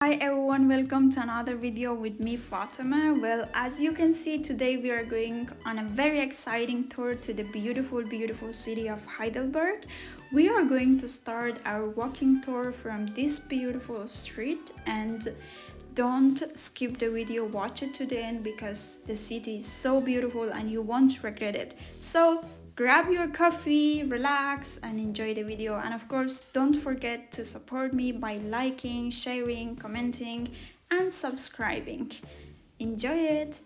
Hi everyone, welcome to another video with me Fatima. Well, as you can see today we are going on a very exciting tour to the beautiful city of Heidelberg. We are going to start our walking tour from this beautiful street, and don't skip the video, watch it to the end because the city is so beautiful and you won't regret it. So grab your coffee, relax, and enjoy the video. And of course, don't forget to support me by liking, sharing, commenting, and subscribing. Enjoy it!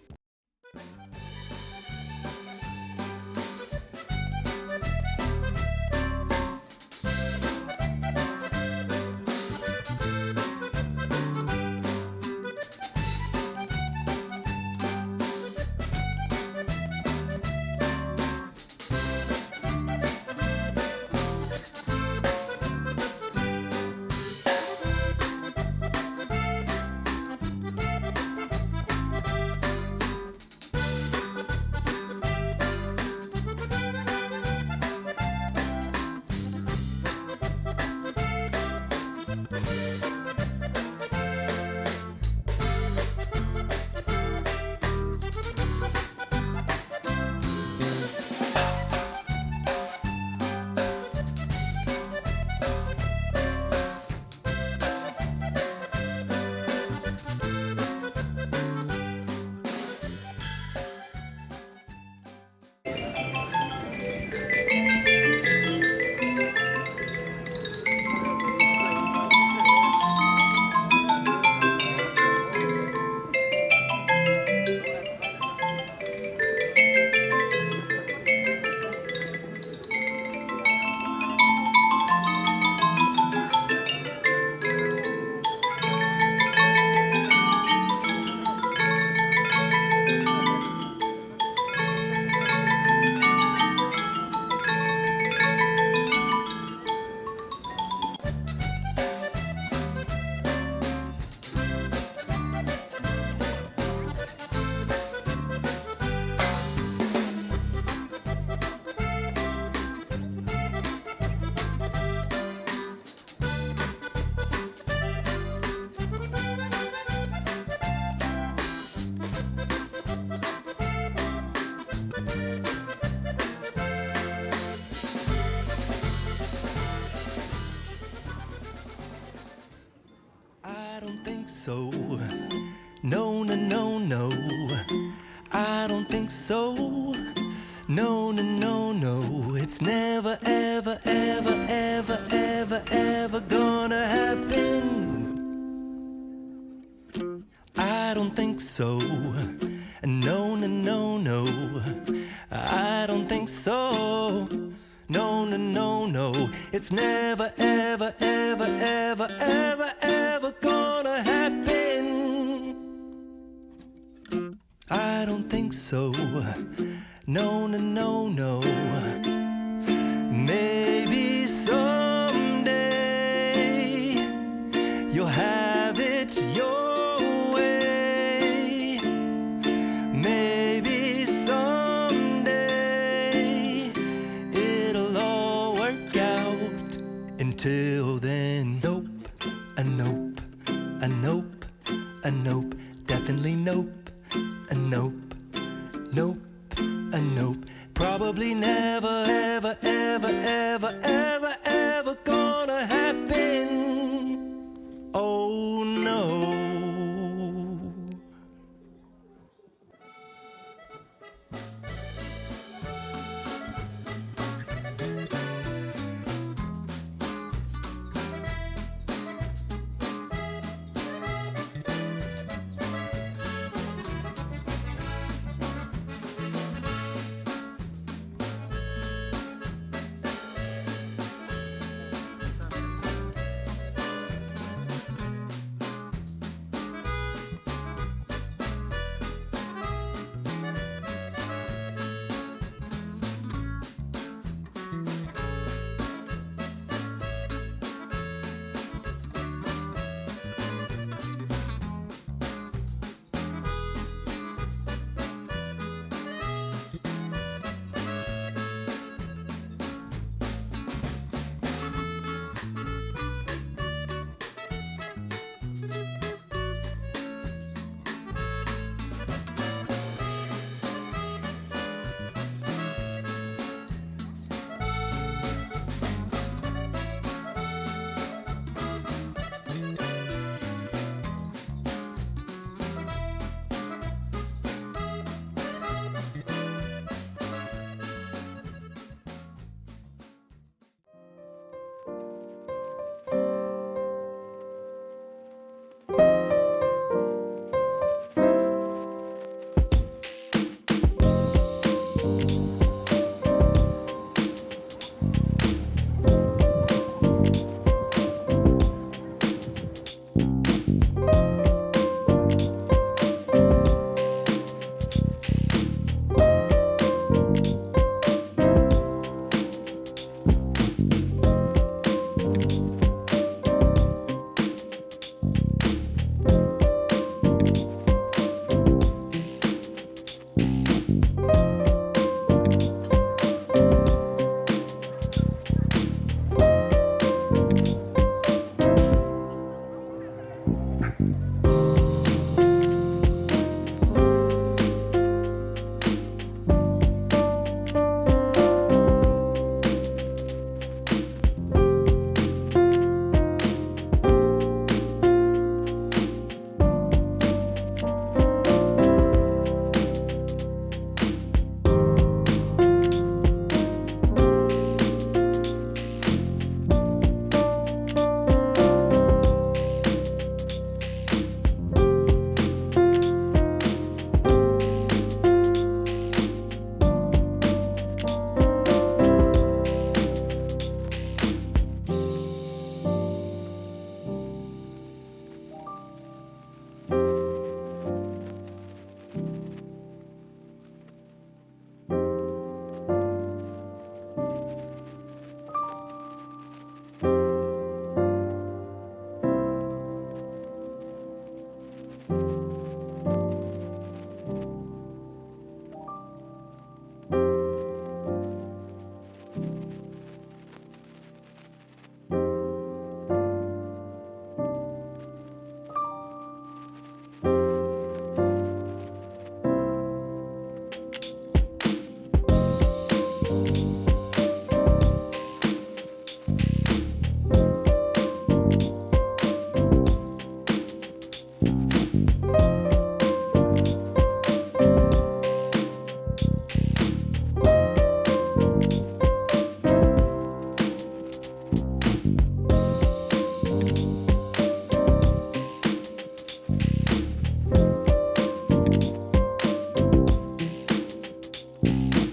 I don't think so. No, no, no, no. I don't think so. No, no, no, no. It's never, ever, ever, ever, ever, ever gonna happen. I don't think so. No, no, no, no. I don't think so. No, no, no, no. It's never, ever, ever, ever, ever, ever gonna happen. I don't think so. No, no, no, no. Maybe someday you'll have it your way. Maybe someday it'll all work out. Until then, nope, a nope, a nope, a nope, definitely nope, a nope, nope, a nope. Probably never, ever, ever, ever, ever, ever gonna happen. Oh no.